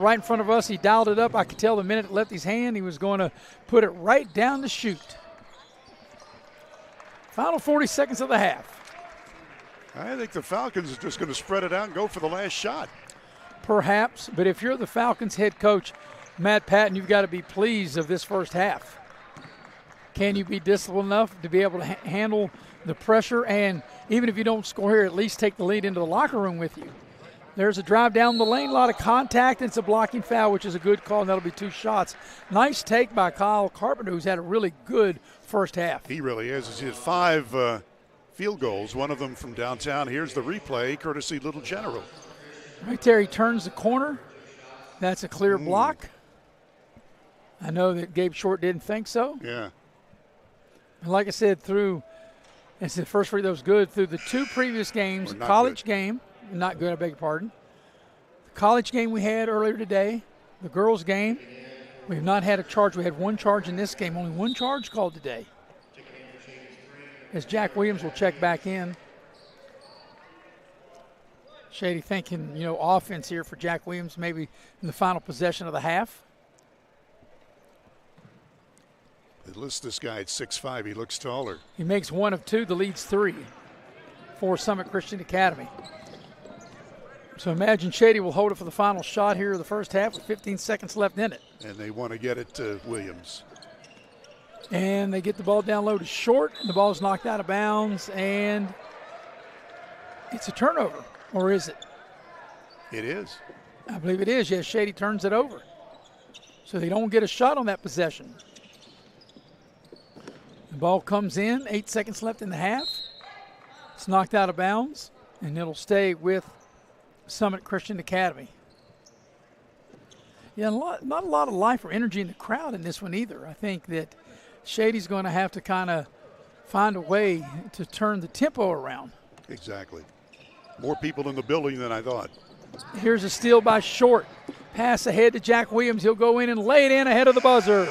right in front of us. He dialed it up. I could tell the minute it left his hand, he was going to put it right down the chute. Final 40 seconds of the half. I think the Falcons are just going to spread it out and go for the last shot. Perhaps, but if you're the Falcons head coach, Matt Patton, you've got to be pleased of this first half. Can you be disciplined enough to be able to handle the pressure, and even if you don't score here, at least take the lead into the locker room with you? There's a drive down the lane, a lot of contact, and it's a blocking foul, which is a good call, and that'll be 2 shots. Nice take by Kyle Carpenter, who's had a really good first half. He really is. He's hit 5 field goals, one of them from downtown. Here's the replay, courtesy Little General. Right there, he turns the corner. That's a clear block. I know that Gabe Short didn't think so. Yeah. And like I said, it's the first free that was good. Through the 2 previous games, college game, not good, I beg your pardon. The college game we had earlier today, the girls game, we have not had a charge. We had 1 charge in this game, only 1 charge called today. As Jack Williams will check back in. Shady thinking, offense here for Jack Williams, maybe in the final possession of the half. They list this guy at 6'5". He looks taller. He makes 1 of 2. The lead's 3 for Summit Christian Academy. So imagine Shady will hold it for the final shot here of the first half with 15 seconds left in it. And they want to get it to Williams. And they get the ball down low to Short. And the ball is knocked out of bounds, and it's a turnover. Or is it? It is. I believe it is. Yes, Shady turns it over. So they don't get a shot on that possession. The ball comes in, 8 seconds left in the half. It's knocked out of bounds, and it'll stay with Summit Christian Academy. Yeah, not a lot of life or energy in the crowd in this one either. I think that Shady's going to have to kind of find a way to turn the tempo around. Exactly. More people in the building than I thought. Here's a steal by Short. Pass ahead to Jack Williams. He'll go in and lay it in ahead of the buzzer.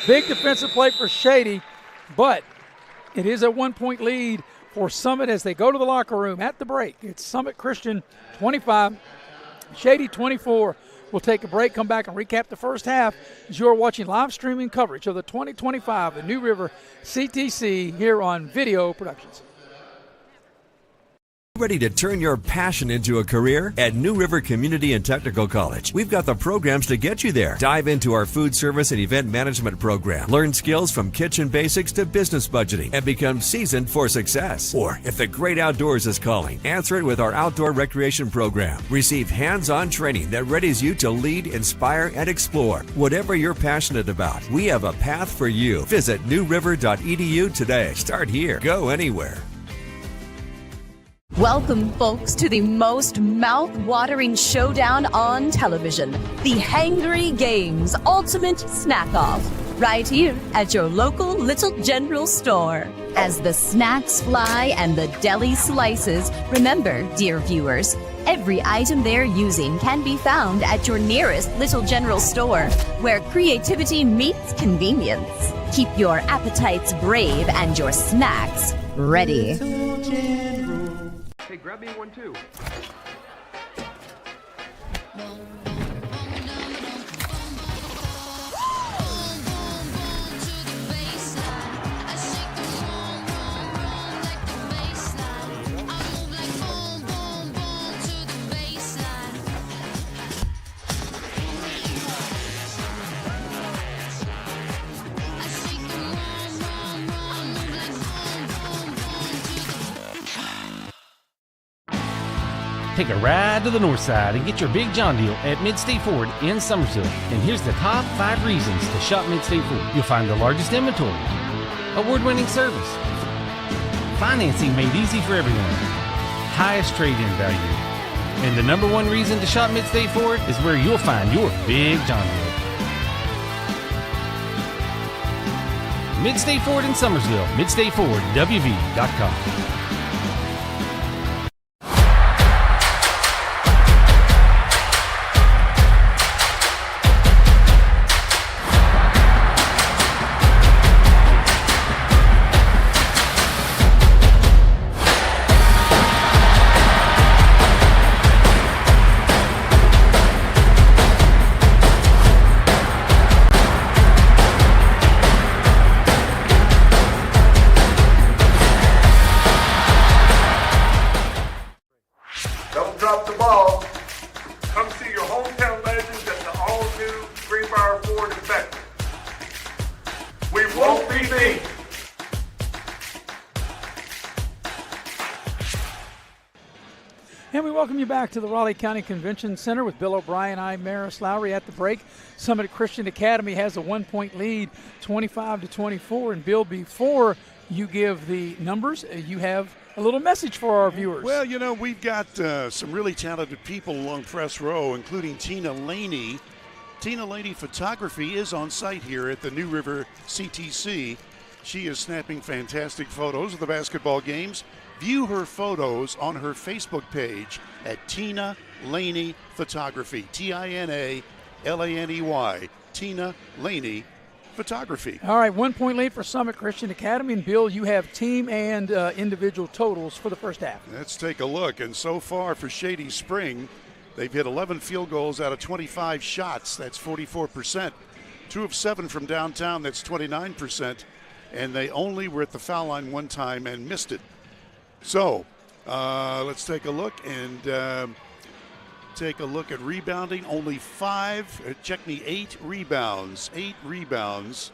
Big defensive play for Shady, but it is a 1-point lead for Summit as they go to the locker room at the break. It's Summit Christian 25, Shady 24. We'll take a break, come back and recap the first half as you're watching live streaming coverage of the 2025 the New River CTC here on Video Productions. Ready to turn your passion into a career? At New River Community and Technical College, we've got the programs to get you there. Dive into our food service and event management program. Learn skills from kitchen basics to business budgeting and become seasoned for success. Or if the great outdoors is calling, answer it with our outdoor recreation program. Receive hands-on training that readies you to lead, inspire, and explore. Whatever you're passionate about, we have a path for you. Visit newriver.edu today. Start here. Go anywhere. Welcome, folks, to the most mouth-watering showdown on television, the Hangry Games Ultimate Snack-Off, right here at your local Little General store. As the snacks fly and the deli slices, remember, dear viewers, every item they're using can be found at your nearest Little General store, where creativity meets convenience. Keep your appetites brave and your snacks ready. Hey, grab me one too. Take a ride to the north side and get your big John deal at Mid-State Ford in Summersville. And here's the top 5 reasons to shop Mid-State Ford. You'll find the largest inventory, award-winning service, financing made easy for everyone, highest trade-in value. And the number 1 reason to shop Mid-State Ford is where you'll find your big John deal. Mid-State Ford in Summersville, MidStateFordWV.com. welcome you back to the Raleigh County Convention Center with Bill O'Brien. I'm Maris Lowry. At the break, Summit Christian Academy has a 1-point lead, 25-24. And Bill, before you give the numbers, you have a little message for our viewers. Well, you know, we've got some really talented people along press row, including Tina Laney. Tina Laney Photography is on site here at the New River Ctc. She is snapping fantastic photos of the basketball games. View her photos on her Facebook page at Tina Laney Photography, Tinalany, Tina Laney Photography. All right, 1-point lead for Summit Christian Academy. And Bill, you have team and individual totals for the first half. Let's take a look. And so far for Shady Spring, they've hit 11 field goals out of 25 shots. That's 44%. 2 of 7 from downtown. That's 29%. And they only were at the foul line one time and missed it. So let's take a look and take a look at rebounding. Only 8 rebounds. 8 rebounds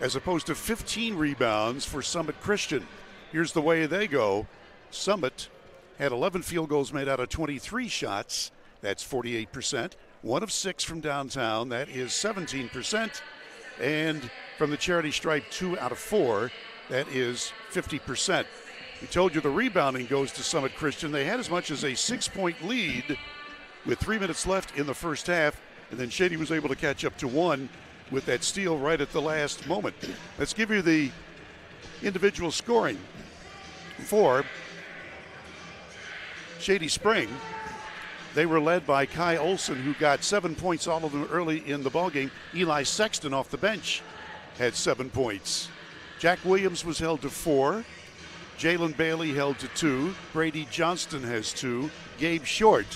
as opposed to 15 rebounds for Summit Christian. Here's the way they go. Summit had 11 field goals made out of 23 shots. That's 48%. 1 of 6 from downtown. That is 17%. And from the charity stripe, 2 out of 4. That is 50%. We told you the rebounding goes to Summit Christian. They had as much as a 6-point lead with 3 minutes left in the first half, and then Shady was able to catch up to 1 with that steal right at the last moment. Let's give you the individual scoring for Shady Spring. They were led by Kai Olson, who got 7 points, all of them early in the ballgame. Eli Sexton off the bench had 7 points. Jack Williams was held to 4. Jalen Bailey held to 2. Brady Johnston has 2. Gabe Short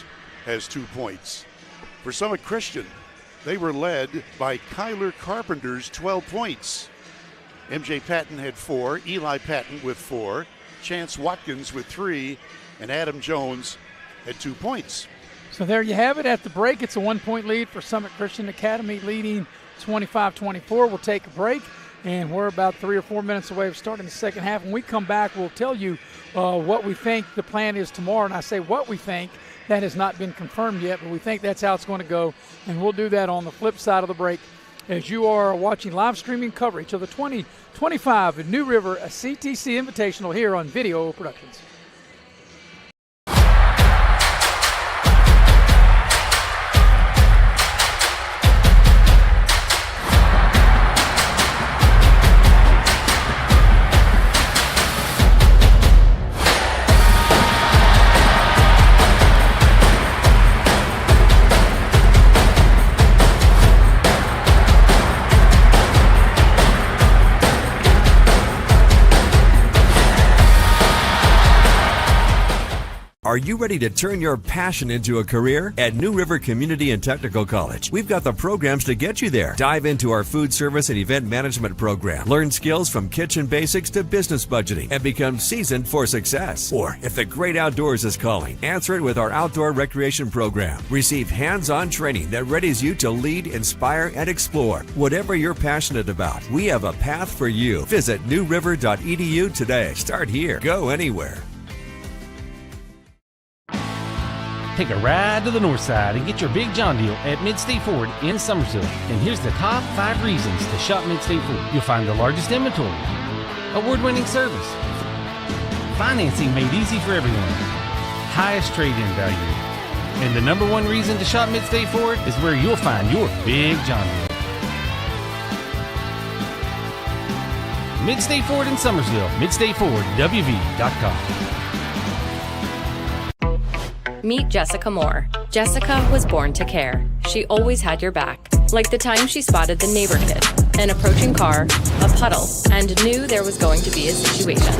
has 2 points. For Summit Christian, they were led by Kyler Carpenter's 12 points. MJ Patton had 4. Eli Patton with 4. Chance Watkins with 3. And Adam Jones had 2 points. So there you have it. At the break, it's a 1-point lead for Summit Christian Academy, leading 25-24. We'll take a break. And we're about 3 or 4 minutes away from starting the second half. When we come back, we'll tell you what we think the plan is tomorrow. And I say what we think. That has not been confirmed yet, but we think that's how it's going to go. And we'll do that on the flip side of the break as you are watching live streaming coverage of the 2025 New River Ctc Invitational here on Video Productions. Are you ready to turn your passion into a career? At New River Community and Technical College, we've got the programs to get you there. Dive into our food service and event management program. Learn skills from kitchen basics to business budgeting and become seasoned for success. Or if the great outdoors is calling, answer it with our outdoor recreation program. Receive hands-on training that readies you to lead, inspire, and explore. Whatever you're passionate about, we have a path for you. Visit newriver.edu today. Start here. Go anywhere. Take a ride to the north side and get your big John deal at Mid-State Ford in Summersville. And here's the top 5 reasons to shop Mid-State Ford. You'll find the largest inventory, award-winning service, financing made easy for everyone, highest trade-in value. And the number 1 reason to shop Mid-State Ford is where you'll find your big John deal. Mid-State Ford in Summersville, MidStateFordWV.com. Meet Jessica Moore. Jessica was born to care. She always had your back. Like the time she spotted the neighbor kid, an approaching car, a puddle, and knew there was going to be a situation.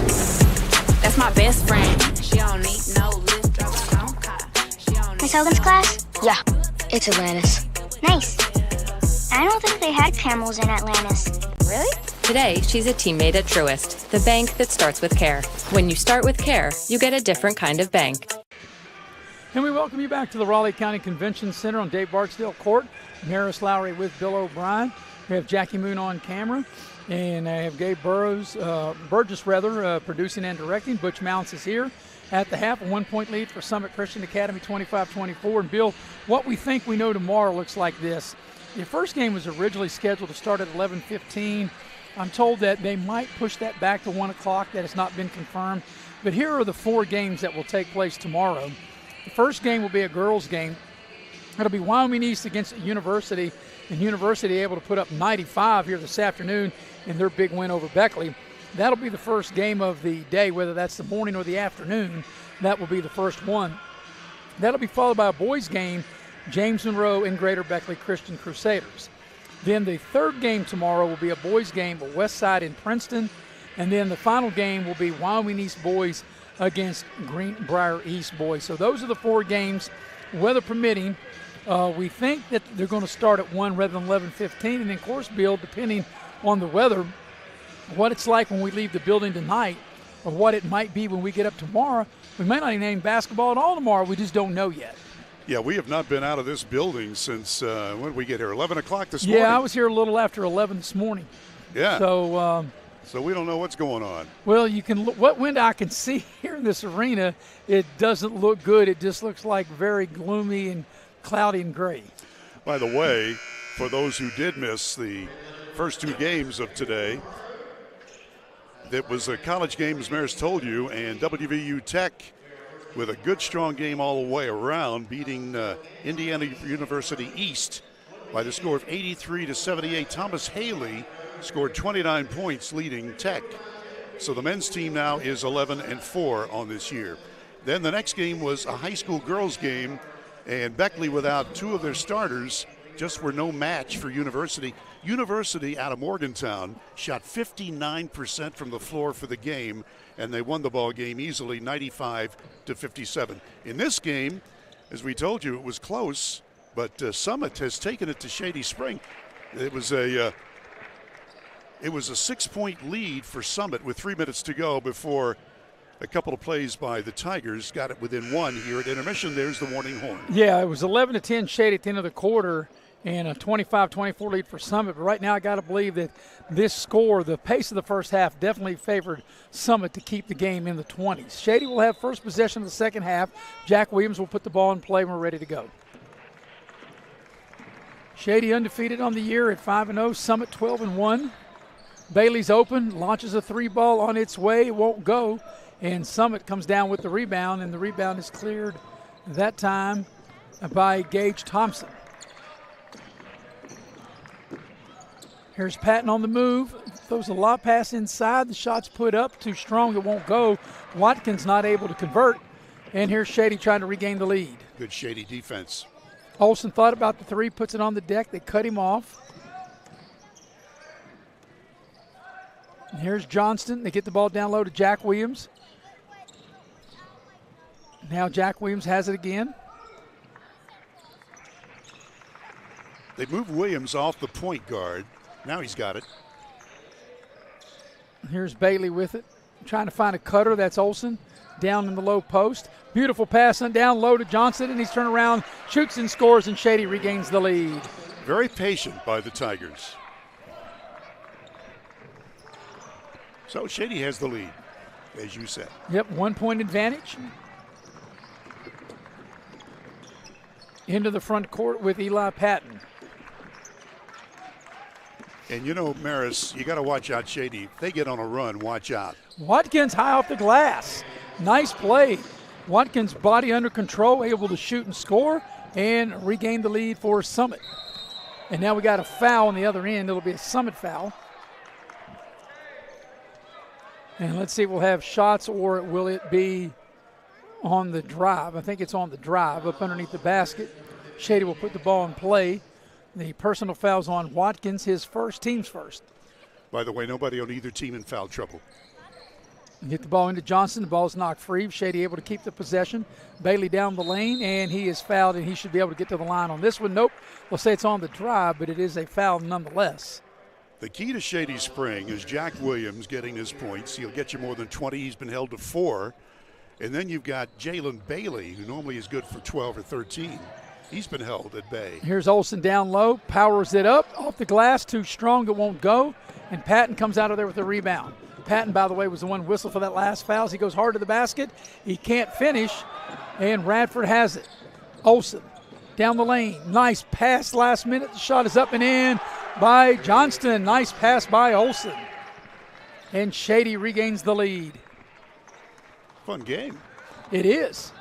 That's my best friend. She don't need no lift, drive her own car. Miss Hogan's class? Yeah, it's Atlantis. Nice. I don't think they had camels in Atlantis. Really? Today, she's a teammate at Truist, the bank that starts with care. When you start with care, you get a different kind of bank. And we welcome you back to the Raleigh County Convention Center on Dave Barksdale Court. Maris Lowry with Bill O'Brien. We have Jackie Moon on camera. And I have Gabe Burgess, producing and directing. Butch Mounts is here. at the half. A 1-point lead for Summit Christian Academy, 25-24. And, Bill, what we think we know tomorrow looks like this. The first game was originally scheduled to start at 11:15. I'm told that they might push that back to 1 o'clock. That has not been confirmed. But here are the 4 games that will take place tomorrow. The first game will be a girls' game. It'll be Wyoming East against University, and University able to put up 95 here this afternoon in their big win over Beckley. That'll be the first game of the day, whether that's the morning or the afternoon. That will be the first one. That'll be followed by a boys' game, James Monroe and Greater Beckley Christian Crusaders. Then the third game tomorrow will be a boys' game, Westside in Princeton. And then the final game will be Wyoming East boys against Greenbrier East boys. So those are the 4 games, weather permitting. We think that they're going to start at 1 rather than 11:15. And then, of course, Bill, depending on the weather, what it's like when we leave the building tonight or what it might be when we get up tomorrow, we may not even name basketball at all tomorrow. We just don't know yet. Yeah, we have not been out of this building since, when did we get here, 11 o'clock this morning? Yeah, I was here a little after 11 this morning. Yeah. So we don't know what's going on. Well, you can look, what window I can see here in this arena, it doesn't look good. It just looks like very gloomy and cloudy and gray. By the way, for those who did miss the first 2 games of today, that was a college game, as Maris told you, and WVU Tech with a good, strong game all the way around, beating Indiana University East by the score of 83-78. Thomas Haley scored 29 points, leading Tech. So the men's team now is 11-4 on this year. Then the next game was a high school girls game, and Beckley, without 2 of their starters, just were no match for University. University out of Morgantown shot 59% from the floor for the game, and they won the ball game easily, 95-57. In this game, as we told you, it was close, but Summit has taken it to Shady Spring. It was a 6-point lead for Summit with 3 minutes to go before a couple of plays by the Tigers got it within 1 here at intermission. There's the warning horn. Yeah, it was 11-10 Shady at the end of the quarter and a 25-24 lead for Summit. But right now I got to believe that this score, the pace of the first half, definitely favored Summit to keep the game in the 20s. Shady will have first possession of the second half. Jack Williams will put the ball in play when we're ready to go. Shady undefeated on the year at 5-0. Summit 12-1. Bailey's open, launches a 3-ball on its way. It won't go. And Summit comes down with the rebound, and the rebound is cleared that time by Gage Thompson. Here's Patton on the move. Throws a lob pass inside. The shot's put up, too strong. It won't go. Watkins not able to convert. And here's Shady trying to regain the lead. Good Shady defense. Olsen thought about the 3, puts it on the deck. They cut him off. And here's Johnston. They get the ball down low to Jack Williams. Now Jack Williams has it again. They moved Williams off the point guard. Now he's got it. Here's Bailey with it. Trying to find a cutter. That's Olsen down in the low post. Beautiful pass on down low to Johnson, and he's turned around, shoots and scores, and Shady regains the lead. Very patient by the Tigers. So Shady has the lead, as you said. Yep, 1-point advantage. Into the front court with Eli Patton. And you know, Maris, you got to watch out Shady. If they get on a run, watch out. Watkins high off the glass. Nice play. Watkins body under control, able to shoot and score, and regain the lead for Summit. And now we got a foul on the other end. It'll be a Summit foul. And let's see if we'll have shots or will it be on the drive. I think it's on the drive up underneath the basket. Shady will put the ball in play. The personal foul's on Watkins, his first, team's first. By the way, nobody on either team in foul trouble. Get the ball into Johnson. The ball's knocked free. Shady able to keep the possession. Bailey down the lane, and he is fouled, and he should be able to get to the line on this one. Nope. We'll say it's on the drive, but it is a foul nonetheless. The key to Shady Spring is Jack Williams getting his points. He'll get you more than 20. He's been held to 4. And then you've got Jalen Bailey, who normally is good for 12 or 13. He's been held at bay. Here's Olsen down low, powers it up, off the glass, too strong, it won't go. And Patton comes out of there with a rebound. Patton, by the way, was the one whistle for that last foul. As he goes hard to the basket. He can't finish, and Radford has it. Olsen down the lane. Nice pass last minute. The shot is up and in by Johnston. Nice pass by Olsen. And Shady regains the lead. Fun game. It is.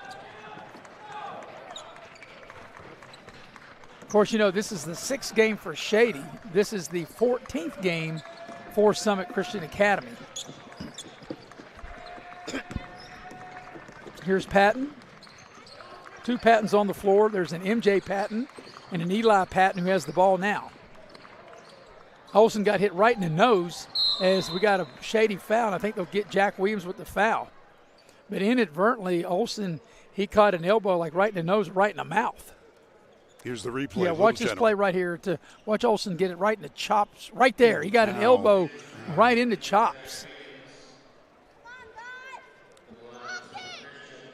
Of course, you know, this is the 6th game for Shady. This is the 14th game for Summit Christian Academy. Here's Patton. 2 Pattons on the floor. There's an MJ Patton and an Eli Patton who has the ball now. Olsen got hit right in the nose as we got a Shady foul. I think they'll get Jack Williams with the foul. But inadvertently, Olsen, he caught an elbow like right in the nose, right in the mouth. Here's the replay. Yeah, watch this play right here. To watch Olsen get it right in the chops. Right there. He got an elbow right in the chops.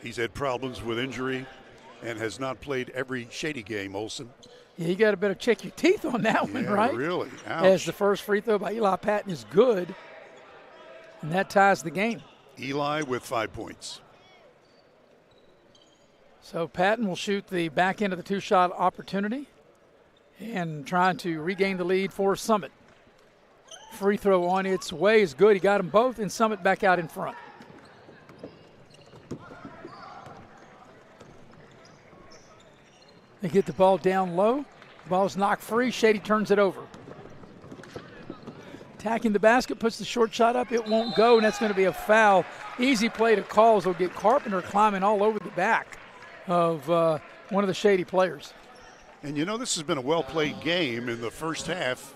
He's had problems with injury and has not played every Shady game, Olsen. Yeah, you got to better check your teeth on that one, right? Really? Ouch. As the first free throw by Eli Patton is good, and that ties the game. Eli with 5 points. So Patton will shoot the back end of the 2-shot opportunity and trying to regain the lead for Summit. Free throw on its way is good. He got them both, and Summit back out in front. They get the ball down low. The ball's knocked free. Shady turns it over. Attacking the basket, puts the short shot up. It won't go, and that's going to be a foul. Easy play to call as they'll get Carpenter climbing all over the back of one of the Shady players. And you know, this has been a well-played game. In the first half,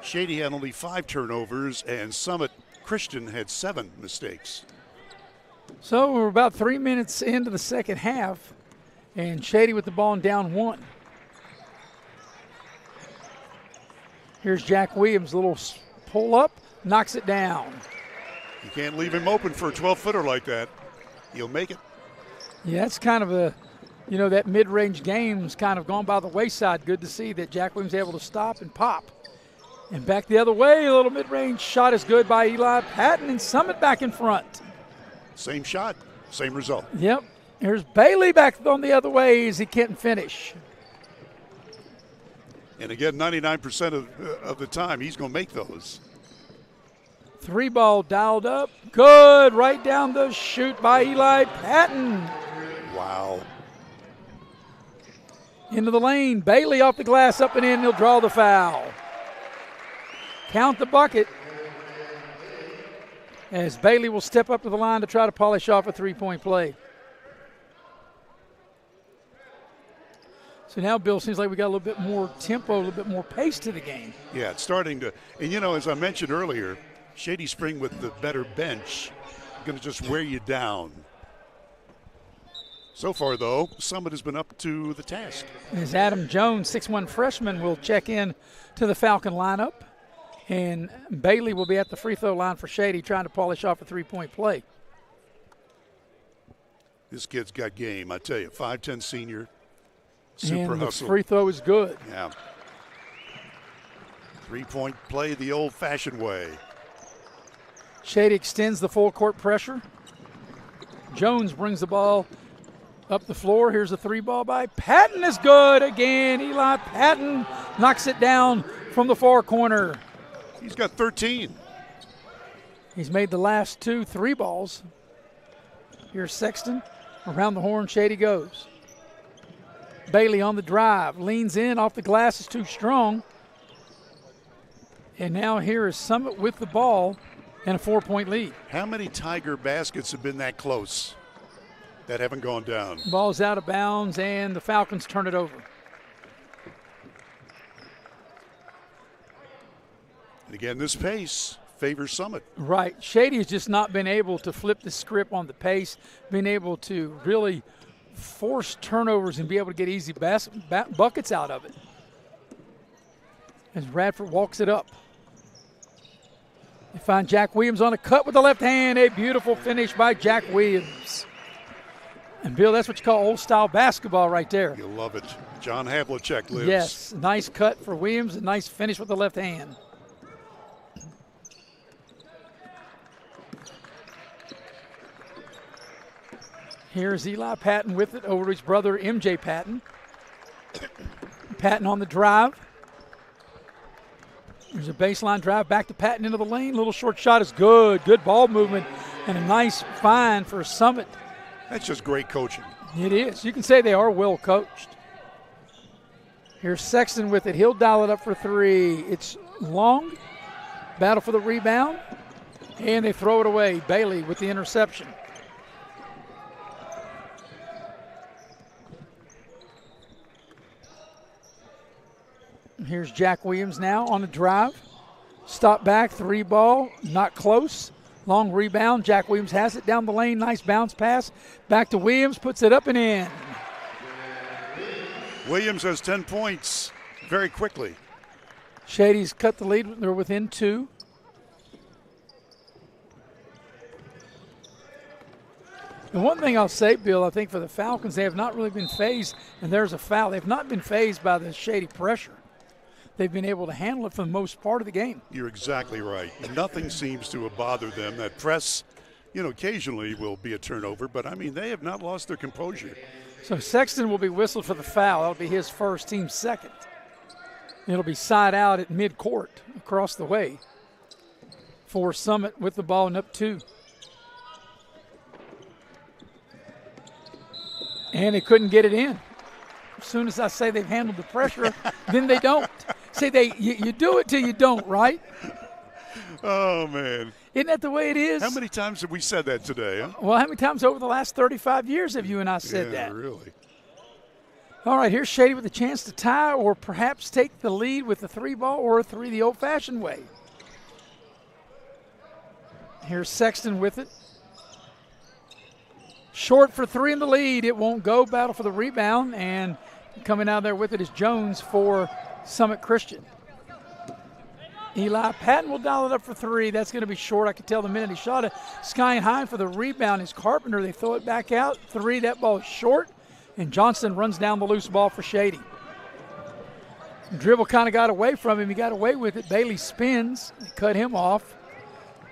Shady had only 5 turnovers, and Summit Christian had 7 mistakes. So we're about 3 minutes into the second half, and Shady with the ball and down 1. Here's Jack Williams, a little pull up, knocks it down. You can't leave him open for a 12-footer like that. He'll make it. Yeah, it's kind of a, you know, that mid-range game's kind of gone by the wayside. Good to see that Jack Williams able to stop and pop. And back the other way, a little mid-range shot is good by Eli Patton, and Summit back in front. Same shot, same result. Yep. Here's Bailey back on the other way as he can't finish. And again, 99% of the time, he's going to make those. 3-ball dialed up. Good. Right down the chute by Eli Patton. Wow. Into the lane. Bailey off the glass, up and in. He'll draw the foul. Count the bucket. As Bailey will step up to the line to try to polish off a 3-point play. So now, Bill, seems like we got a little bit more tempo, a little bit more pace to the game. Yeah, it's starting to. And, you know, as I mentioned earlier, Shady Spring with the better bench, going to just wear you down. So far, though, Summit has been up to the task. As Adam Jones, 6'1 freshman, will check in to the Falcon lineup. And Bailey will be at the free throw line for Shady trying to polish off a 3-point play. This kid's got game, I tell you. 5'10 senior. Super and hustle. The free throw is good. Yeah. 3-point play the old-fashioned way. Shady extends the full court pressure. Jones brings the ball up the floor. Here's a 3-ball by Patton is good again. Eli Patton knocks it down from the far corner. He's got 13. He's made the last 2 3-balls. Here's Sexton. Around the horn, Shady goes. Bailey on the drive, leans in, off the glass is too strong. And now here is Summit with the ball and a 4-point lead. How many Tiger baskets have been that close that haven't gone down? Ball's out of bounds, and the Falcons turn it over. And again, this pace favors Summit. Right. Shady has just not been able to flip the script on the pace, been able to really force turnovers and be able to get easy buckets out of it. As Radford walks it up. They find Jack Williams on a cut with the left hand. A beautiful finish by Jack Williams. And, Bill, that's what you call old-style basketball right there. You'll love it. John Havlicek lives. Yes, nice cut for Williams, a nice finish with the left hand. Here's Eli Patton with it over to his brother, MJ Patton. Patton on the drive. There's a baseline drive back to Patton into the lane. Little short shot is good. Good ball movement and a nice find for Summit. That's just great coaching. It is. You can say they are well coached. Here's Sexton with it. He'll dial it up for three. It's long. Battle for the rebound. And they throw it away. Bailey with the interception. Here's Jack Williams now on the drive. Stop back, three ball, not close. Long rebound. Jack Williams has it down the lane. Nice bounce pass. Back to Williams, puts it up and in. Williams has 10 points very quickly. Shady's cut the lead. They're within 2. The one thing I'll say, Bill, I think for the Falcons, they have not really been phased, and there's a foul. They've not been phased by the Shady pressure. They've been able to handle it for the most part of the game. You're exactly right. Nothing seems to have bothered them. That press, occasionally will be a turnover, but, they have not lost their composure. So Sexton will be whistled for the foul. That'll be his first, team second. It'll be side out at midcourt across the way for Summit with the ball and up 2. And they couldn't get it in. As soon as I say they've handled the pressure, then they don't. See, you do it till you don't, right? Oh, man. Isn't that the way it is? How many times have we said that today, huh? Well, how many times over the last 35 years have you and I said that? Yeah, really. All right, here's Shady with a chance to tie or perhaps take the lead with the 3 ball or a 3 the old-fashioned way. Here's Sexton with it. Short for 3 in the lead. It won't go. Battle for the rebound. And coming out there with it is Jones for Summit Christian. Eli Patton will dial it up for 3. That's going to be short. I could tell the minute he shot it. Skying high for the rebound is Carpenter. They throw it back out. 3. That ball is short. And Johnston runs down the loose ball for Shady. Dribble kind of got away from him. He got away with it. Bailey spins. Cut him off.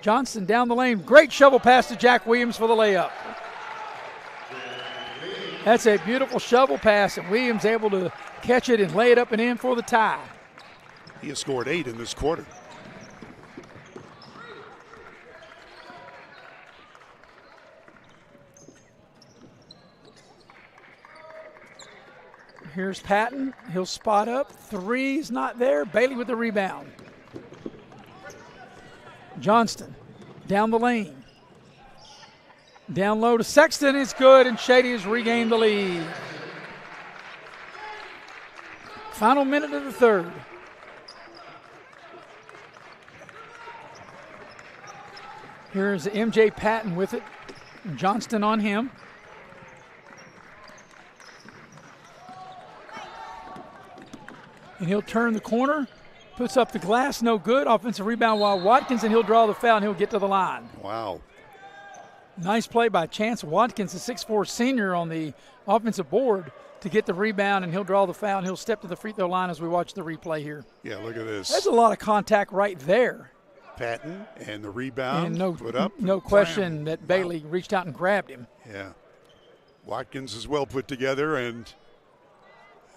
Johnston down the lane. Great shovel pass to Jack Williams for the layup. That's a beautiful shovel pass, and Williams able to catch it and lay it up and in for the tie. He has scored 8 in this quarter. Here's Patton. He'll spot up. 3's not there. Bailey with the rebound. Johnston down the lane. Down low to Sexton is good, and Shady has regained the lead. Final minute of the third. Here's MJ Patton with it. Johnston on him. And he'll turn the corner, puts up the glass, no good. Offensive rebound while Watkins, and he'll draw the foul, and he'll get to the line. Wow. Nice play by Chance Watkins, the 6'4 senior on the offensive board, to get the rebound, and he'll draw the foul, and he'll step to the free throw line as we watch the replay here. Yeah, look at this. There's a lot of contact right there. Patton and the rebound, and put up. No question that Bailey reached out and grabbed him. Yeah. Watkins is well put together, and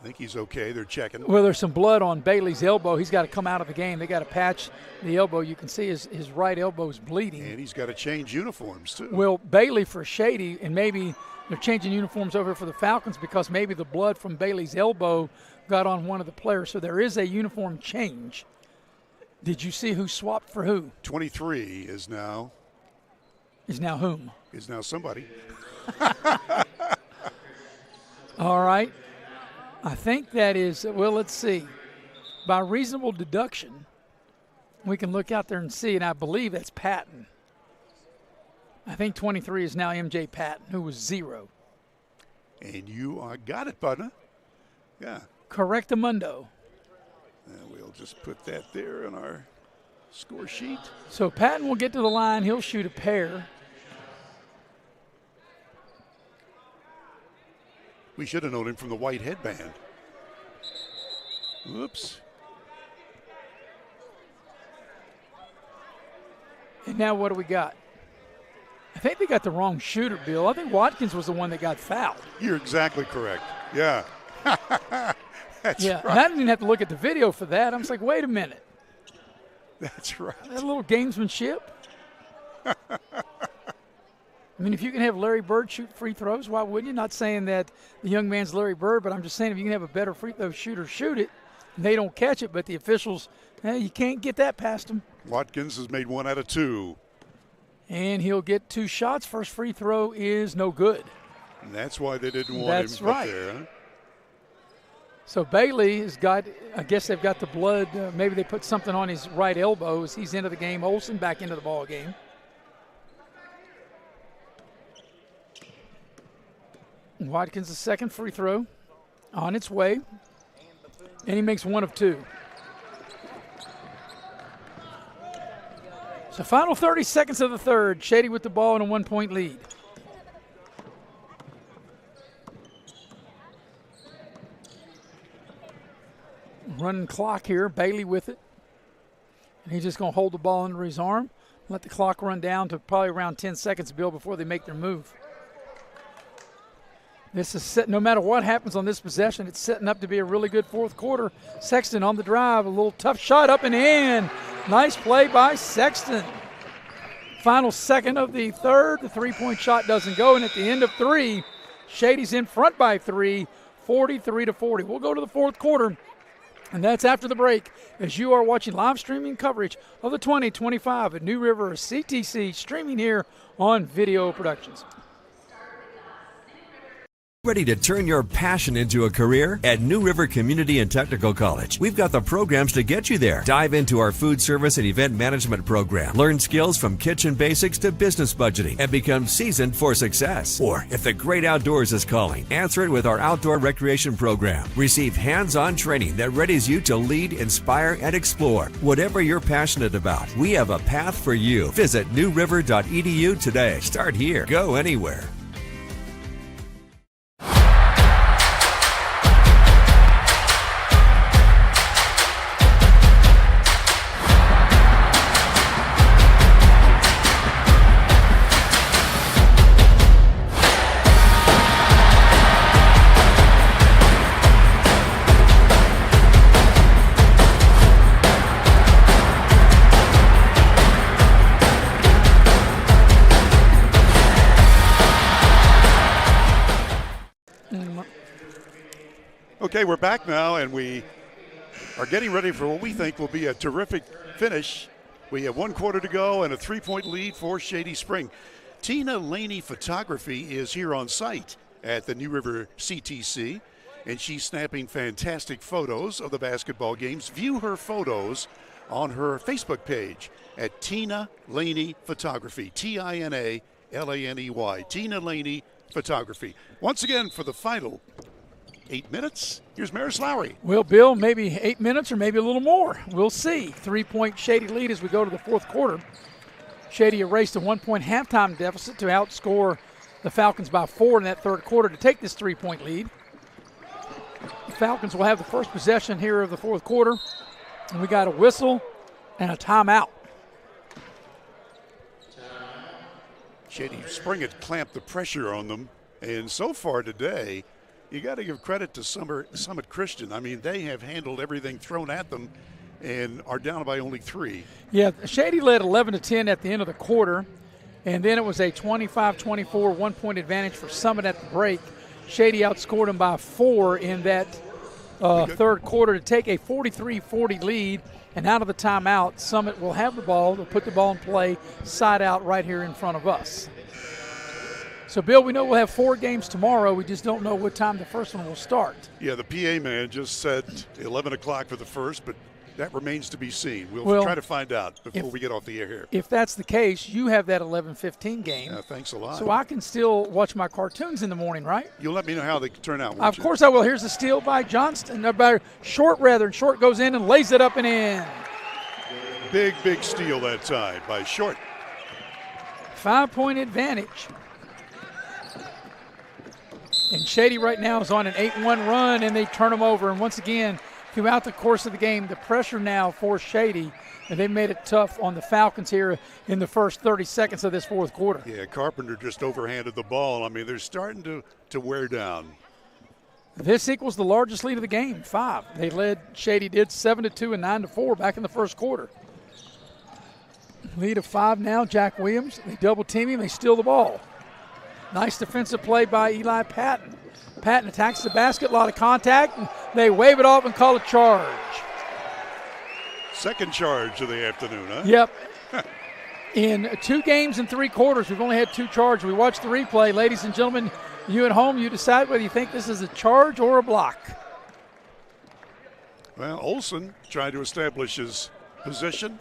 I think he's okay. They're checking. Well, there's some blood on Bailey's elbow. He's got to come out of the game. They got to patch the elbow. You can see his right elbow is bleeding. And he's got to change uniforms, too. Well, Bailey for Shady, and maybe they're changing uniforms over for the Falcons because maybe the blood from Bailey's elbow got on one of the players. So there is a uniform change. Did you see who swapped for who? 23 is now. Is now whom? Is now somebody. All right. I think that is, well, let's see. By reasonable deduction, we can look out there and see, and I believe that's Patton. I think 23 is now MJ Patton, who was 0. And you got it, partner. Yeah. Correctamundo. And we'll just put that there on our score sheet. So Patton will get to the line. He'll shoot a pair. We should have known him from the white headband. Whoops. And now what do we got? think they got the wrong shooter, Bill. I think Watkins was the one that got fouled. You're exactly correct. Yeah. That's yeah, right. and I didn't even have to look at the video for that. I was like, wait a minute. That's right. That little gamesmanship. I mean, if you can have Larry Bird shoot free throws, why wouldn't you? Not saying that the young man's Larry Bird, but I'm just saying if you can have a better free throw shooter shoot it, and they don't catch it, but the officials, you can't get that past them. Watkins has made 1 out of 2. And he'll get 2 shots. First free throw is no good. And that's why they didn't want him up there. Huh? So Bailey has got, I guess they've got the blood. Maybe they put something on his right elbow as he's into the game. Olsen back into the ball game. Watkins' the second free throw on its way. And he makes 1 of 2. So final 30 seconds of the third. Shady with the ball and a 1-point lead. Running clock here. Bailey with it. And he's just going to hold the ball under his arm. Let the clock run down to probably around 10 seconds, Bill, before they make their move. This is set. No matter what happens on this possession, it's setting up to be a really good fourth quarter. Sexton on the drive. A little tough shot up and in. Nice play by Sexton. Final second of the third. The three-point shot doesn't go. And at the end of 3, Shady's in front by 3, 43-40. We'll go to the fourth quarter. And that's after the break as you are watching live streaming coverage of the 2025 at New River CTC, streaming here on Video Productions. Ready to turn your passion into a career? At New River Community and Technical College, we've got the programs to get you there. Dive into our food service and event management program. Learn skills from kitchen basics to business budgeting and become seasoned for success. Or if the great outdoors is calling, answer it with our outdoor recreation program. Receive hands-on training that readies you to lead, inspire, and explore. Whatever you're passionate about, we have a path for you. Visit newriver.edu today. Start here. Go anywhere. Okay, we're back now, and we are getting ready for what we think will be a terrific finish. We have 1 quarter to go and a 3-point lead for Shady Spring. Tina Laney Photography is here on site at the New River CTC, and she's snapping fantastic photos of the basketball games. View her photos on her Facebook page at Tina Laney Photography, Tinalany, Tina Laney Photography. Once again, for the final 8 minutes, here's Maris Lowry. Well, Bill, maybe 8 minutes or maybe a little more. We'll see. 3-point Shady lead as we go to the fourth quarter. Shady erased a 1-point halftime deficit to outscore the Falcons by 4 in that third quarter to take this 3-point lead. The Falcons will have the first possession here of the fourth quarter. And we got a whistle and a timeout. Shady Spring had clamped the pressure on them, and so far today, you got to give credit to Summit Christian. I mean, they have handled everything thrown at them and are down by only 3. Yeah, Shady led 11-10 at the end of the quarter, and then it was a 25-24 1-point advantage for Summit at the break. Shady outscored them by 4 in that third quarter to take a 43-40 lead, and out of the timeout, Summit will have the ball. They'll put the ball in play side out right here in front of us. So, Bill, we know we'll have 4 games tomorrow. We just don't know what time the first one will start. Yeah, the PA man just said 11 o'clock for the first, but that remains to be seen. We'll try to find out before we get off the air here. If that's the case, you have that 11:15 game. Thanks a lot. So I can still watch my cartoons in the morning, right? You'll let me know how they turn out, Of course I will. Here's the steal by Johnston. By Short, rather. And Short goes in and lays it up and in. Big steal that time by Short. 5-point advantage. And Shady right now is on an 8-1 run, and they turn them over. And once again, throughout the course of the game. The pressure now for Shady, and they made it tough on the Falcons here in the first 30 seconds of this fourth quarter. Yeah, Carpenter just overhanded the ball. I mean, they're starting to wear down. This equals the largest lead of the game, 5. They led, Shady did, 7-2 and 9-4 back in the first quarter. Lead of 5 now, Jack Williams. They double team him, they steal the ball. Nice defensive play by Eli Patton. Patton attacks the basket, a lot of contact, and they wave it off and call a charge. Second charge of the afternoon, huh? Yep. In 2 games and 3 quarters, we've only had 2 charges. We watched the replay. Ladies and gentlemen, you at home, you decide whether you think this is a charge or a block. Well, Olsen tried to establish his position,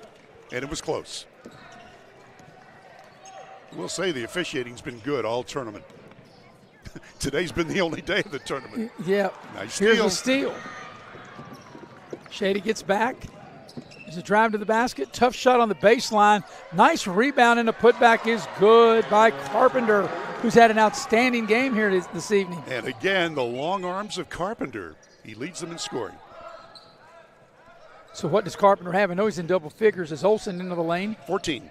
and it was close. We'll say the officiating's been good all tournament. Today's been the only day of the tournament. Yeah. Nice Here's steal. a steal. Shady gets back. There's a drive to the basket. Tough shot on the baseline. Nice rebound, and a putback is good by Carpenter, who's had an outstanding game here this evening. And again, the long arms of Carpenter. He leads them in scoring. So what does Carpenter have? I know he's in double figures. Is Olsen into the lane? 14.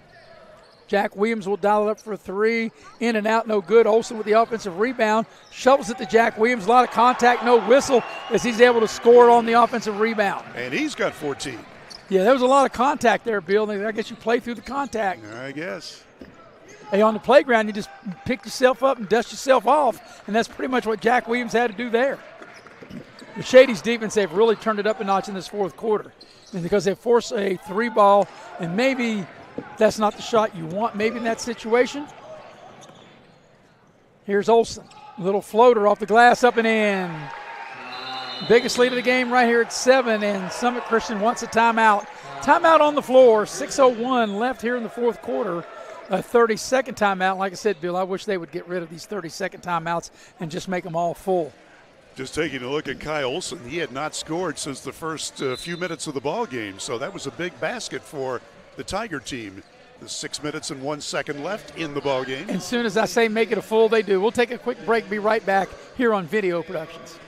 Jack Williams will dial it up for 3. In and out, no good. Olsen with the offensive rebound. Shovels it to Jack Williams. A lot of contact, no whistle, as he's able to score on the offensive rebound. And he's got 14. Yeah, there was a lot of contact there, Bill. I guess you play through the contact. I guess. Hey, on the playground, you just pick yourself up and dust yourself off, and that's pretty much what Jack Williams had to do there. The Shady's defense, they've really turned it up a notch in this fourth quarter. And because they forced a 3 ball, and maybe that's not the shot you want, maybe in that situation. Here's Olsen. Little floater off the glass, up and in. Biggest lead of the game right here at 7, and Summit Christian wants a timeout. Timeout on the floor, 6:01 left here in the fourth quarter. A 30-second timeout. Like I said, Bill, I wish they would get rid of these 30-second timeouts and just make them all full. Just taking a look at Kai Olsen, he had not scored since the first few minutes of the ball game, so that was a big basket for the Tiger team. The 6 minutes and 1 second left in the ball game. As soon as I say make it a full, they do. We'll take a quick break, be right back here on Video Productions.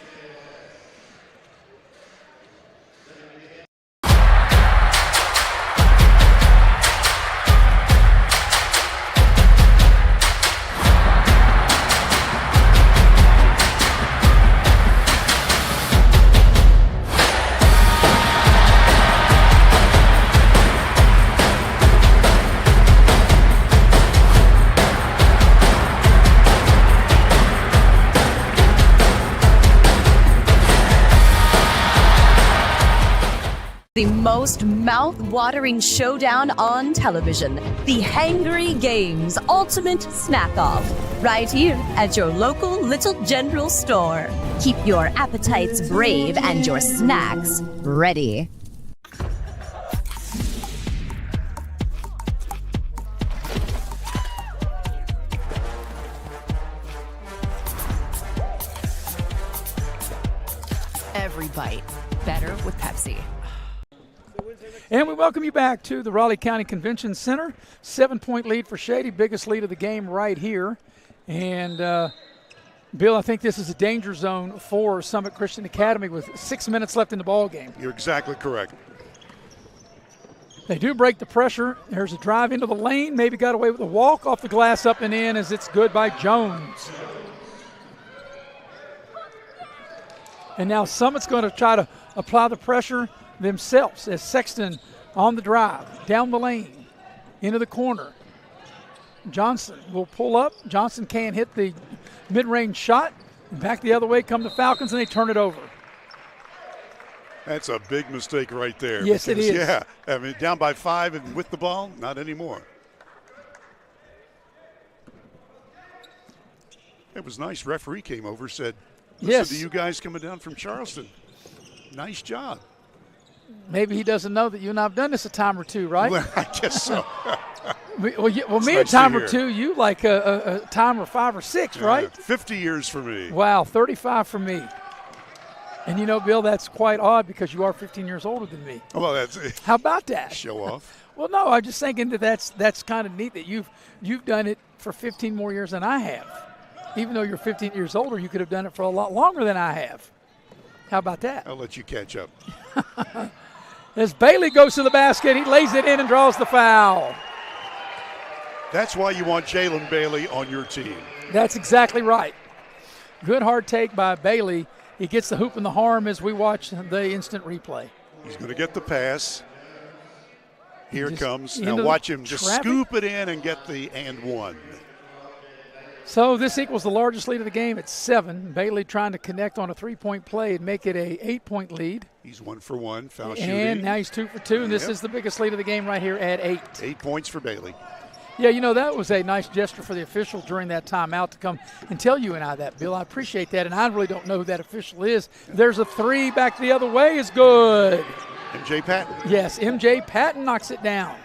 The most mouth-watering showdown on television. The Hangry Games Ultimate Snack-Off. Right here at your local Little General store. Keep your appetites brave and your snacks ready. Every bite better with Pepsi. And we welcome you back to the Raleigh County Convention Center. 7-point lead for Shady, biggest lead of the game right here. And Bill, I think this is a danger zone for Summit Christian Academy with 6 minutes left in the ball game. You're exactly correct. They do break the pressure. There's a drive into the lane. Maybe got away with a walk off the glass, up and in, as it's good by Jones. And now Summit's going to try to apply the pressure themselves as Sexton on the drive, down the lane, into the corner. Johnson will pull up. Johnson can't hit the mid-range shot. And back the other way come the Falcons, and they turn it over. That's a big mistake right there. Yes, it is. Yeah, I mean, down by 5 and with the ball, not anymore. It was nice. Referee came over, said, listen yes, to you guys coming down from Charleston. Nice job. Maybe he doesn't know that you and I have done this a time or two, right? Well, I guess so. well, me a time or two, you like a time or 5 or 6, right? 50 years for me. Wow, 35 for me. And you know, Bill, that's quite odd because you are 15 years older than me. Well, that's how about that? Show off. Well, no, I'm just thinking that's kind of neat that you've done it for 15 more years than I have. Even though you're 15 years older, you could have done it for a lot longer than I have. How about that? I'll let you catch up. As Bailey goes to the basket, he lays it in and draws the foul. That's why you want Jalen Bailey on your team. That's exactly right. Good hard take by Bailey. He gets the hoop and the harm as we watch the instant replay. He's going to get the pass. Here it comes. Now into watch him just traffic. scoop it in and get the and one. So this equals the largest lead of the game at 7. Bailey trying to connect on a 3-point play and make it a 8-point lead. He's 1 for 1, foul shooting. And now he's 2 for 2, and this is the biggest lead of the game right here at 8. 8 points for Bailey. Yeah, you know, that was a nice gesture for the official during that timeout to come and tell you and I that, Bill. I appreciate that, and I really don't know who that official is. There's a 3 back the other way is good. MJ Patton. Yes, MJ Patton knocks it down.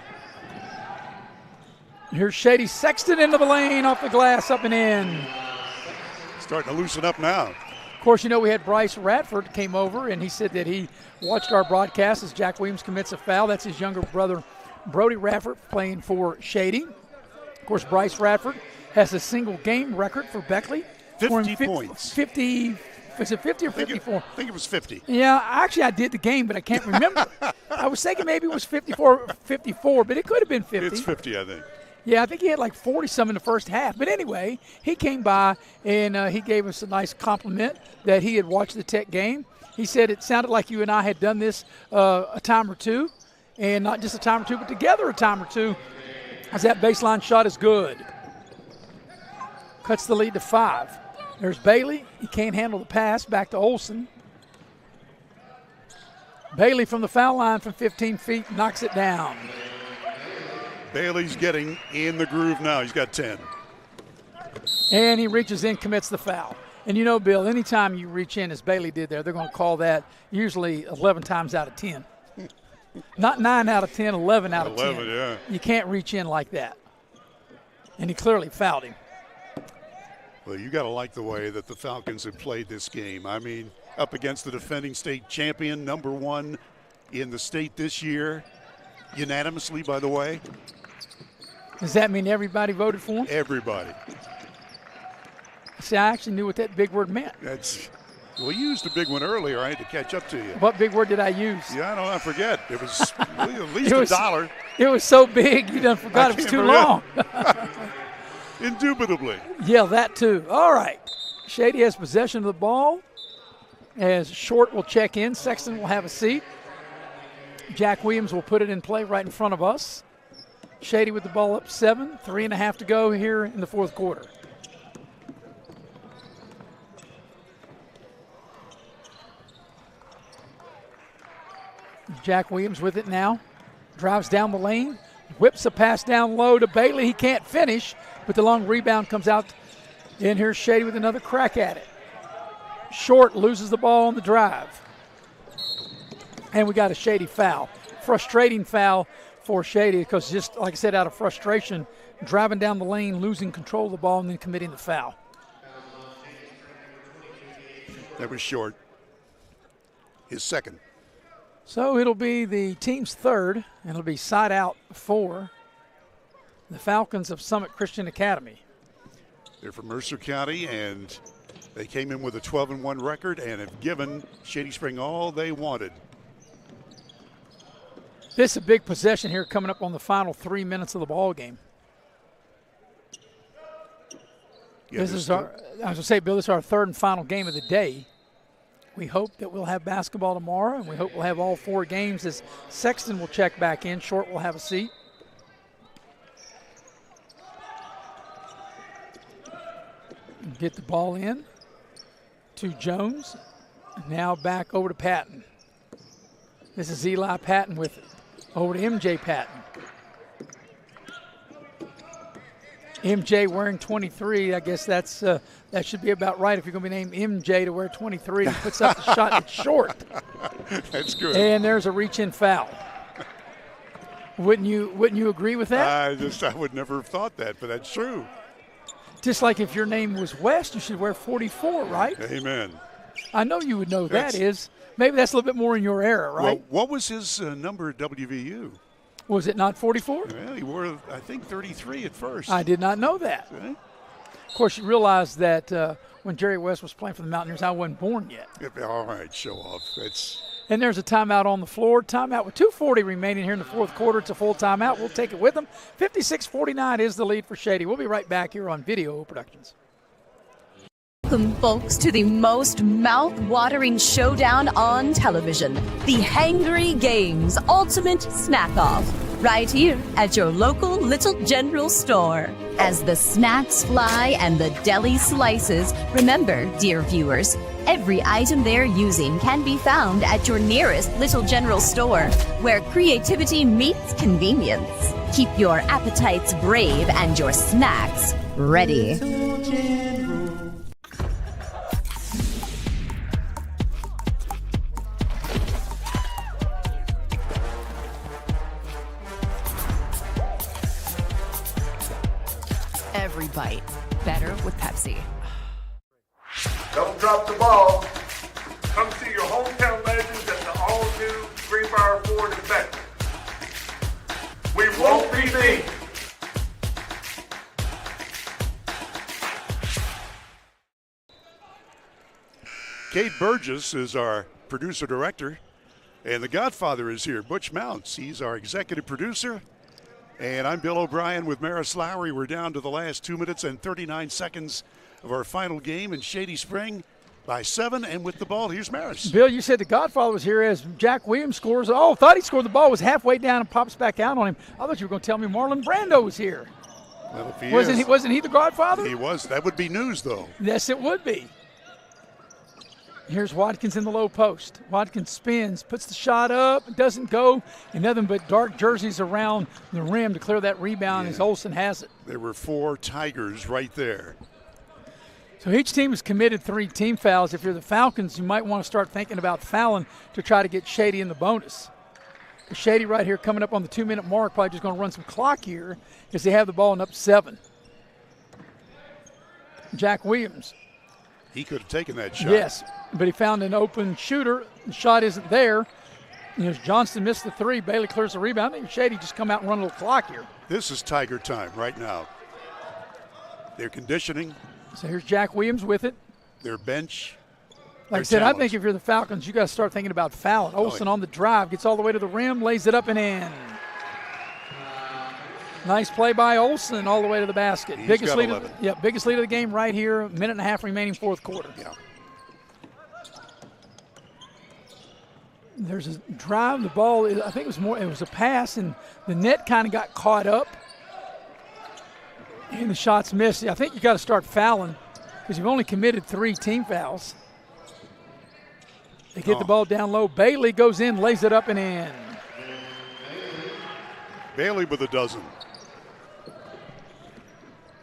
Here's Shady Sexton into the lane, off the glass, up and in. Starting to loosen up now. Of course, you know, we had Bryce Radford came over, and he said that he watched our broadcast as Jack Williams commits a foul. That's his younger brother, Brody Radford, playing for Shady. Of course, Bryce Radford has a single game record for Beckley. 50 points. 50, was it 50 or 54? I think it was 50. Yeah, actually I did the game, but I can't remember. I was thinking maybe it was 54, but it could have been 50. It's 50, I think. Yeah, I think he had like 40-some in the first half. But anyway, he came by and he gave us a nice compliment that he had watched the Tech game. He said it sounded like you and I had done this a time or two, and not just a time or two, but together a time or two, as that baseline shot is good. Cuts the lead to 5. There's Bailey. He can't handle the pass. Back to Olsen. Bailey from the foul line from 15 feet knocks it down. Bailey's getting in the groove now. He's got 10. And he reaches in, commits the foul. And you know, Bill, anytime you reach in, as Bailey did there, they're going to call that usually 11 times out of 10. Not 9 out of 10, 11 out of 10. 11, yeah. You can't reach in like that. And he clearly fouled him. Well, you got to like the way that the Falcons have played this game. I mean, up against the defending state champion, number 1 in the state this year, unanimously, by the way. Does that mean everybody voted for him? Everybody. See, I actually knew what that big word meant. Well, you used a big one earlier. I had to catch up to you. What big word did I use? Yeah, I forget. It was at least $1. It was so big, you done forgot it was too long. Indubitably. Yeah, that too. All right. Shady has possession of the ball as Short will check in. Sexton will have a seat. Jack Williams will put it in play right in front of us. Shady with the ball up 7, 3.5 to go here in the fourth quarter. Jack Williams with it now. Drives down the lane. Whips a pass down low to Bailey. He can't finish, but the long rebound comes out. And here's Shady with another crack at it. Short loses the ball on the drive. And we got a Shady foul. Frustrating foul for Shady because just, like I said, out of frustration, driving down the lane, losing control of the ball, and then committing the foul. That was Short. His second. So it'll be the team's third, and it'll be side out for the Falcons of Summit Christian Academy. They're from Mercer County, and they came in with a 12-1 record and have given Shady Spring all they wanted. This is a big possession here coming up on the final 3 minutes of the ball game. Yeah, This is our, I was going to say, Bill, this is our third and final game of the day. We hope that we'll have basketball tomorrow, and we hope we'll have all 4 games as Sexton will check back in. Short will have a seat. Get the ball in to Jones. Now back over to Patton. This is Eli Patton with it. Over to MJ Patton. MJ wearing 23. I guess that's that should be about right if you're going to be named MJ to wear 23. He puts up the shot. It's short. That's good. And there's a reach-in foul. Wouldn't you agree with that? I would never have thought that, but that's true. Just like if your name was West, you should wear 44, right? Amen. I know you would know that is. Maybe that's a little bit more in your era, right? Well, what was his number at WVU? Was it not 44? Well, he wore, I think, 33 at first. I did not know that. Okay. Of course, you realize that when Jerry West was playing for the Mountaineers. I wasn't born yet. All right, show off. And there's a timeout on the floor. Timeout with 2:40 remaining here in the fourth quarter. It's a full timeout. We'll take it with them. 56-49 is the lead for Shady. We'll be right back here on Video Productions. Welcome, folks, to the most mouth-watering showdown on television, the Hangry Games Ultimate Snack-Off, right here at your local Little General store. As the snacks fly and the deli slices, remember, dear viewers, every item they're using can be found at your nearest Little General store, where creativity meets convenience. Keep your appetites brave and your snacks ready. Every bite better with Pepsi. Don't drop the ball. Come see your hometown legends at the all-new Greenbrier Ford and Beckman. We won't be beat. Kate Burgess is our producer-director, and the Godfather is here, Butch Mounts. He's our executive producer. And I'm Bill O'Brien with Maris Lowry. We're down to the last 2 minutes and 39 seconds of our final game in Shady Spring by 7. And with the ball, here's Maris. Bill, you said the Godfather was here as Jack Williams scores. Oh, thought he scored the ball, was halfway down and pops back out on him. I thought you were going to tell me Marlon Brando was here. Well, if he wasn't he the Godfather? He was. That would be news, though. Yes, it would be. Here's Watkins in the low post. Watkins spins, puts the shot up, doesn't go, and nothing but dark jerseys around the rim to clear that rebound as Olsen has it. There were 4 Tigers right there. So each team has committed 3 team fouls. If you're the Falcons, you might want to start thinking about fouling to try to get Shady in the bonus. Shady right here coming up on the 2-minute mark, probably just going to run some clock here as they have the ball and up 7. Jack Williams. He could have taken that shot. Yes, but he found an open shooter. The shot isn't there. Johnston missed the 3. Bailey clears the rebound. I think Shady just come out and run a little clock here. This is Tiger time right now. They're conditioning. So here's Jack Williams with it. Their bench. Like I said, I think if you're the Falcons, you got to start thinking about fouling. Olsen on the drive, gets all the way to the rim, lays it up and in. Nice play by Olsen all the way to the basket. Biggest lead of the game right here. A minute and a half remaining fourth quarter. Yeah. There's a drive. The ball, I think it was a pass, and the net kind of got caught up. And the shot's missed. I think you got to start fouling because you've only committed 3 team fouls. They get the ball down low. Bailey goes in, lays it up and in. Bailey with a dozen.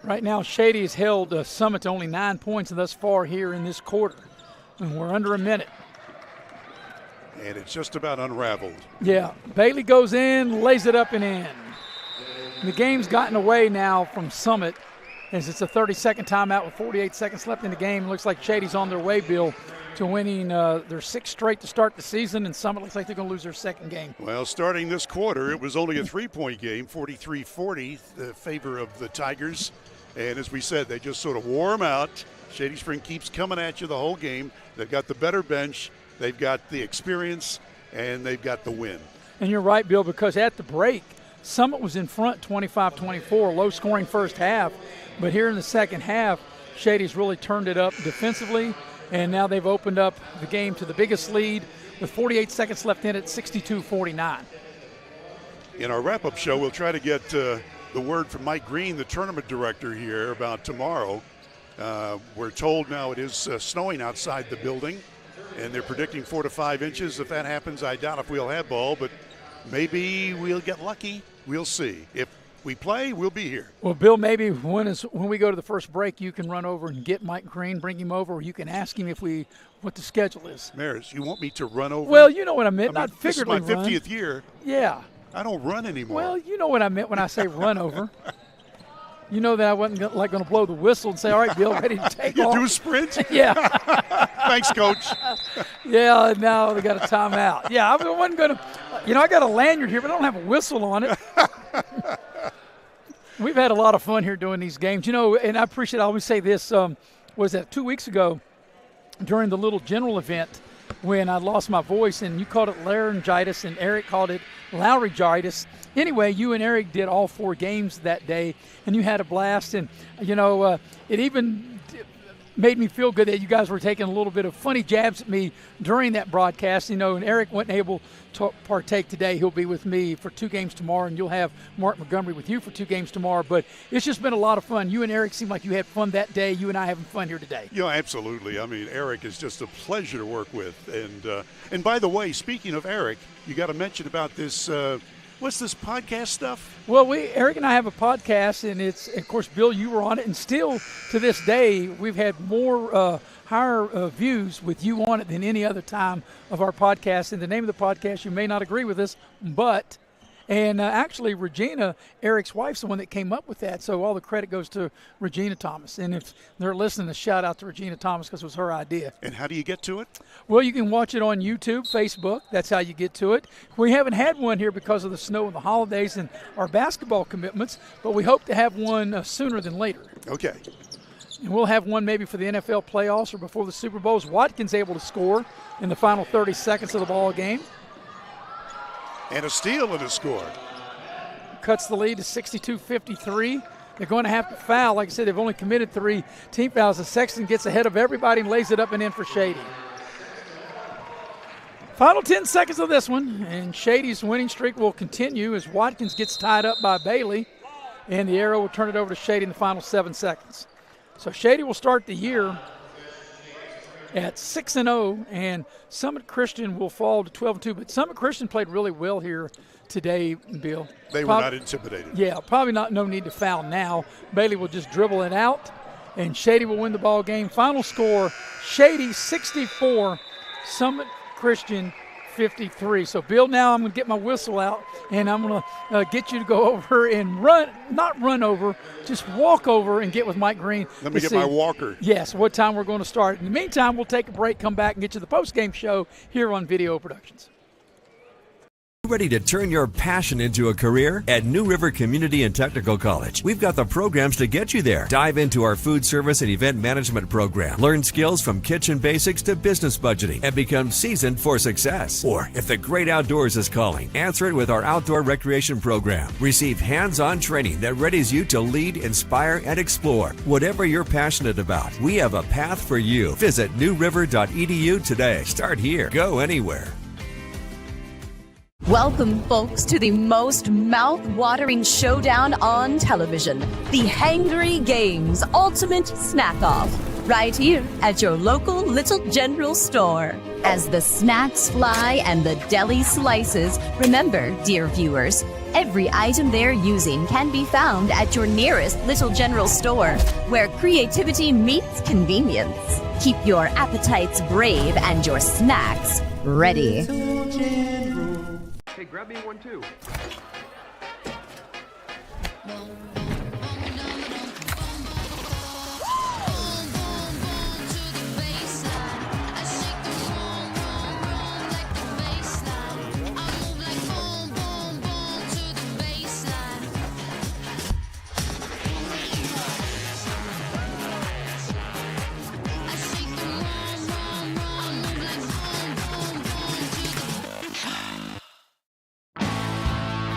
Right now, Shady has held Summit to only 9 points thus far here in this quarter. And we're under a minute. And it's just about unraveled. Yeah, Bailey goes in, lays it up and in. And the game's gotten away now from Summit as it's a 30-second timeout with 48 seconds left in the game. Looks like Shady's on their way, Bill, to winning their 6th straight to start the season, and Summit looks like they're going to lose their 2nd game. Well, starting this quarter, it was only a 3-point game, 43-40, the favor of the Tigers. And as we said, they just sort of wore them out. Shady Spring keeps coming at you the whole game. They've got the better bench, they've got the experience, and they've got the win. And you're right, Bill, because at the break, Summit was in front 25-24, low-scoring first half. But here in the second half, Shady's really turned it up defensively, and now they've opened up the game to the biggest lead with 48 seconds left in it, 62-49. In our wrap-up show, we'll try to get the word from Mike Green, the tournament director here, about tomorrow. We're told now it is snowing outside the building, and they're predicting 4 to 5 inches. If that happens, I doubt if we'll have ball, but maybe we'll get lucky. We'll see. If we play, we'll be here. Well, Bill, maybe when we go to the first break, you can run over and get Mike Green, bring him over, or you can ask him what the schedule is. Maris, you want me to run over? Well, you know what I meant, not figuratively This is my 50th year. Yeah. I don't run anymore. Well, you know what I meant when I say run over. You know that I wasn't going to blow the whistle and say, all right, Bill, ready to take off. You do a sprint? Yeah. Thanks, Coach. Yeah, now they got a timeout. Yeah, I wasn't going to, I got a lanyard here, but I don't have a whistle on it. We've had a lot of fun here doing these games. And I appreciate, I always say this, was that 2 weeks ago during the little general event when I lost my voice, and you called it laryngitis and Eric called it laryngitis. Anyway, you and Eric did all 4 games that day, and you had a blast. And, it even made me feel good that you guys were taking a little bit of funny jabs at me during that broadcast. And Eric wasn't able to partake today. He'll be with me for 2 games tomorrow, and you'll have Mark Montgomery with you for 2 games tomorrow. But it's just been a lot of fun. You and Eric seem like you had fun that day. You and I having fun here today. Absolutely. I mean, Eric is just a pleasure to work with. And by the way, speaking of Eric, you got to mention about this. What's this podcast stuff? Well, Eric and I have a podcast, and it's, of course, Bill, you were on it, and still to this day, we've had more higher views with you on it than any other time of our podcast. And the name of the podcast, you may not agree with us, but actually Regina, Eric's wife's the one that came up with that, so all the credit goes to Regina Thomas. And if they're listening, a shout out to Regina Thomas because it was her idea. And how do you get to it? Well, you can watch it on YouTube, Facebook. That's how you get to it. We haven't had one here because of the snow and the holidays and our basketball commitments, but we hope to have one sooner than later. Okay. And we'll have one maybe for the NFL playoffs or before the Super Bowls. Watkins able to score in the final 30 seconds of the ball game. And a steal and a score. Cuts the lead to 62-53. They're going to have to foul. Like I said, they've only committed 3 team fouls. The Sexton gets ahead of everybody and lays it up and in for Shady. Final 10 seconds of this one, and Shady's winning streak will continue as Watkins gets tied up by Bailey, and the arrow will turn it over to Shady in the final 7 seconds. So Shady will start the year at 6-0, and Summit Christian will fall to 12-2. But Summit Christian played really well here today, Bill. They were not intimidated. Yeah, probably no need to foul now. Bailey will just dribble it out, and Shady will win the ball game. Final score, Shady 64, Summit Christian 53. So, Bill, now I'm going to get my whistle out, and I'm going to get you to go over and not run over, just walk over and get with Mike Green. Let me get my walker. Yes, what time we're going to start. In the meantime, we'll take a break, come back, and get you the post-game show here on Video Productions. Ready to turn your passion into a career? At New River Community and Technical College, we've got the programs to get you there. Dive into our food service and event management program. Learn skills from kitchen basics to business budgeting and become seasoned for success. Or if the great outdoors is calling, answer it with our outdoor recreation program. Receive hands-on training that readies you to lead, inspire, and explore. Whatever you're passionate about, we have a path for you. Visit newriver.edu today. Start here. Go anywhere. Welcome, folks, to the most mouth-watering showdown on television, the Hangry Games Ultimate Snack-Off, right here at your local Little General store. As the snacks fly and the deli slices, remember, dear viewers, every item they're using can be found at your nearest Little General store, where creativity meets convenience. Keep your appetites brave and your snacks ready. Hey, grab me one too.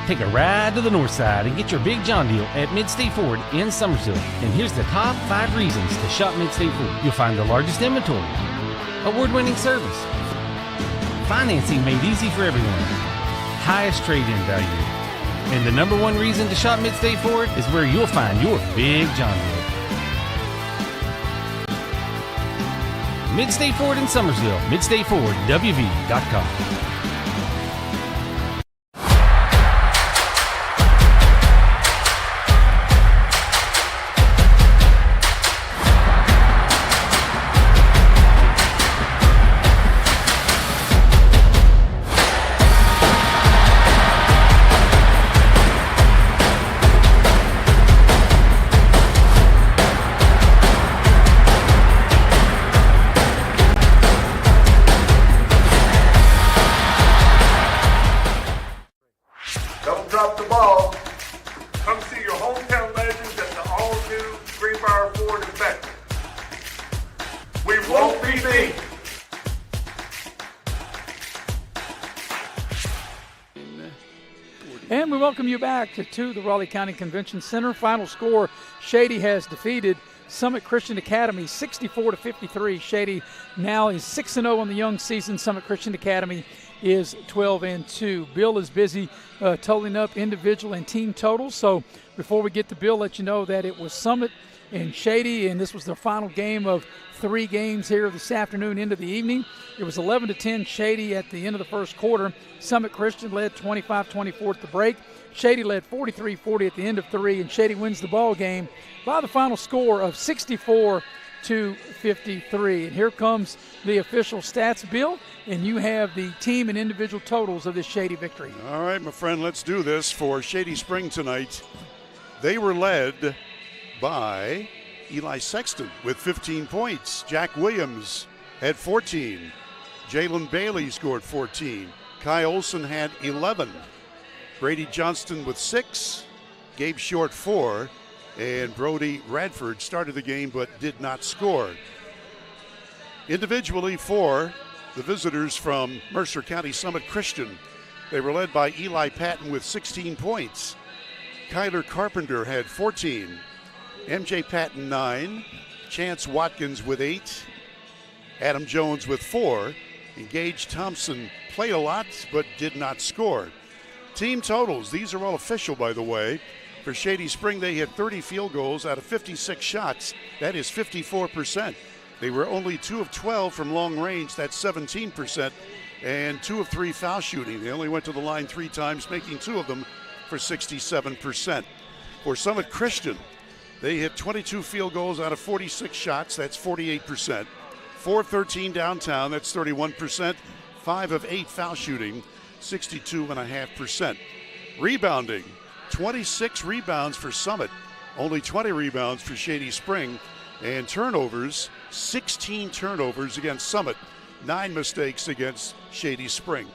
Take a ride to the north side and get your big John deal at Mid-State Ford in Summersville. And here's the top 5 reasons to shop Mid-State Ford. You'll find the largest inventory, award-winning service, financing made easy for everyone, highest trade-in value. And the number 1 reason to shop Mid-State Ford is where you'll find your big John deal. Mid-State Ford in Summersville, MidStateFordWV.com. Don't drop the ball. Come see your hometown legends at the all-new Greenbrier Ford in Beckman. We won't be beat. And we welcome you back to the Raleigh County Convention Center. Final score, Shady has defeated Summit Christian Academy 64-53. Shady now is 6-0 on the young season. Summit Christian Academy is 12-2. Bill is busy totaling up individual and team totals. So before we get to Bill, let you know that it was Summit and Shady, and this was the final game of 3 games here this afternoon into the evening. It was 11-10 Shady at the end of the first quarter. Summit Christian led 25-24 at the break. Shady led 43-40 at the end of 3, and Shady wins the ball game by the final score of 64-53. And here comes the official stats, Bill, and you have the team and individual totals of this Shady victory. All right, my friend, let's do this for Shady Spring tonight. They were led by Eli Sexton with 15 points. Jack Williams had 14. Jalen Bailey scored 14. Kai Olson had 11. Brady Johnston with 6. Gabe Short 4. And Brody Radford started the game but did not score. Individually for the visitors from Mercer County Summit Christian, they were led by Eli Patton with 16 points. Kyler Carpenter had 14. MJ Patton 9. Chance Watkins with 8. Adam Jones with 4. And Gage Thompson played a lot but did not score. Team totals, these are all official, by the way. For Shady Spring, they hit 30 field goals out of 56 shots. That is 54%. They were only 2 of 12 from long range. That's 17%. And 2 of 3 foul shooting. They only went to the line 3 times, making 2 of them for 67%. For Summit Christian, they hit 22 field goals out of 46 shots. That's 48%. 4-13 downtown. That's 31%. 5 of 8 foul shooting. 62.5%. Rebounding, 26 rebounds for Summit, only 20 rebounds for Shady Spring. And turnovers, 16 turnovers against Summit, 9 mistakes against Shady Spring.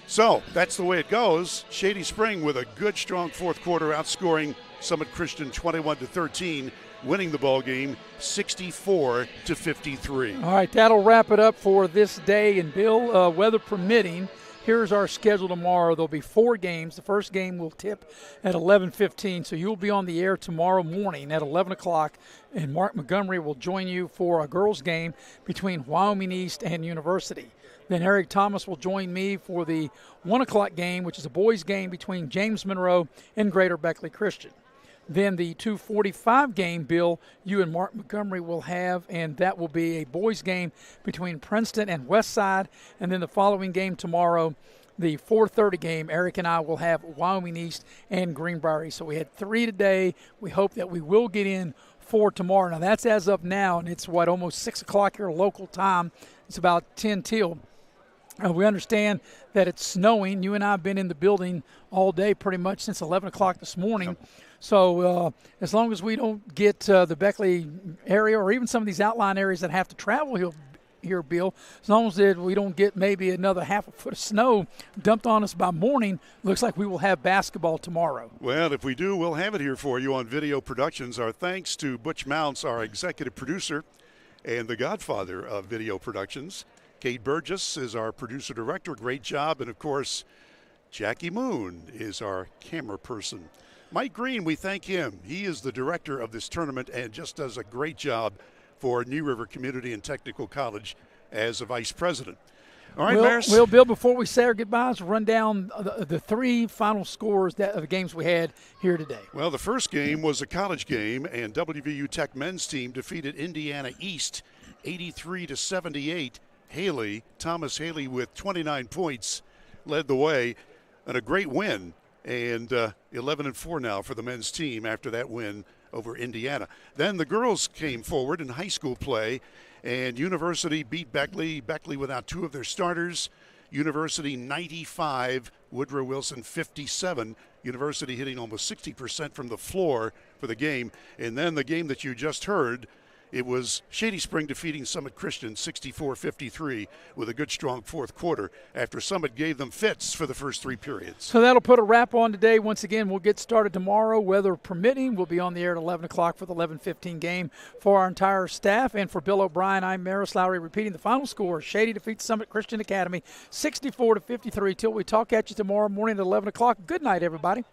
So that's the way it goes. Shady Spring with a good, strong fourth quarter, outscoring Summit Christian 21-13, winning the ball game 64-53. All right, that'll wrap it up for this day. And Bill, weather permitting, here's our schedule tomorrow. There'll be 4 games. The first game will tip at 11:15, so you'll be on the air tomorrow morning at 11 o'clock, and Mark Montgomery will join you for a girls' game between Wyoming East and University. Then Eric Thomas will join me for the 1 o'clock game, which is a boys' game between James Monroe and Greater Beckley Christian. Then the 2:45 game, Bill, you and Mark Montgomery will have, and that will be a boys' game between Princeton and Westside. And then the following game tomorrow, the 4:30 game, Eric and I will have Wyoming East and Greenbrier. So we had 3 today. We hope that we will get in 4 tomorrow. Now that's as of now, and it's almost 6 o'clock here local time. It's about 10 till. We understand that it's snowing. You and I have been in the building all day pretty much since 11 o'clock this morning. Yep. So as long as we don't get the Beckley area or even some of these outlying areas that have to travel here, Bill, as long as we don't get maybe another half a foot of snow dumped on us by morning, looks like we will have basketball tomorrow. Well, if we do, we'll have it here for you on Video Productions. Our thanks to Butch Mounts, our executive producer and the godfather of Video Productions. Kate Burgess is our producer-director. Great job. And, of course, Jackie Moon is our camera person. Mike Green, we thank him. He is the director of this tournament and just does a great job for New River Community and Technical College as a vice president. All right, Maris. Well, Bill, before we say our goodbyes, run down the 3 final scores of the games we had here today. Well, the first game was a college game, and WVU Tech men's team defeated Indiana East 83-78. Thomas Haley with 29 points led the way, and a great win. And 11-4 now for the men's team after that win over Indiana. Then the girls came forward in high school play, and University beat Beckley. Beckley without 2 of their starters. University 95, Woodrow Wilson 57. University hitting almost 60% from the floor for the game. And then the game that you just heard, It was Shady Spring defeating Summit Christian 64-53 with a good, strong fourth quarter after Summit gave them fits for the first 3 periods. So that'll put a wrap on today. Once again, we'll get started tomorrow, weather permitting. We'll be on the air at 11 o'clock for the 11:15 game for our entire staff. And for Bill O'Brien, I'm Maris Lowry repeating the final score. Shady defeats Summit Christian Academy 64-53. Till we talk at you tomorrow morning at 11 o'clock. Good night, everybody.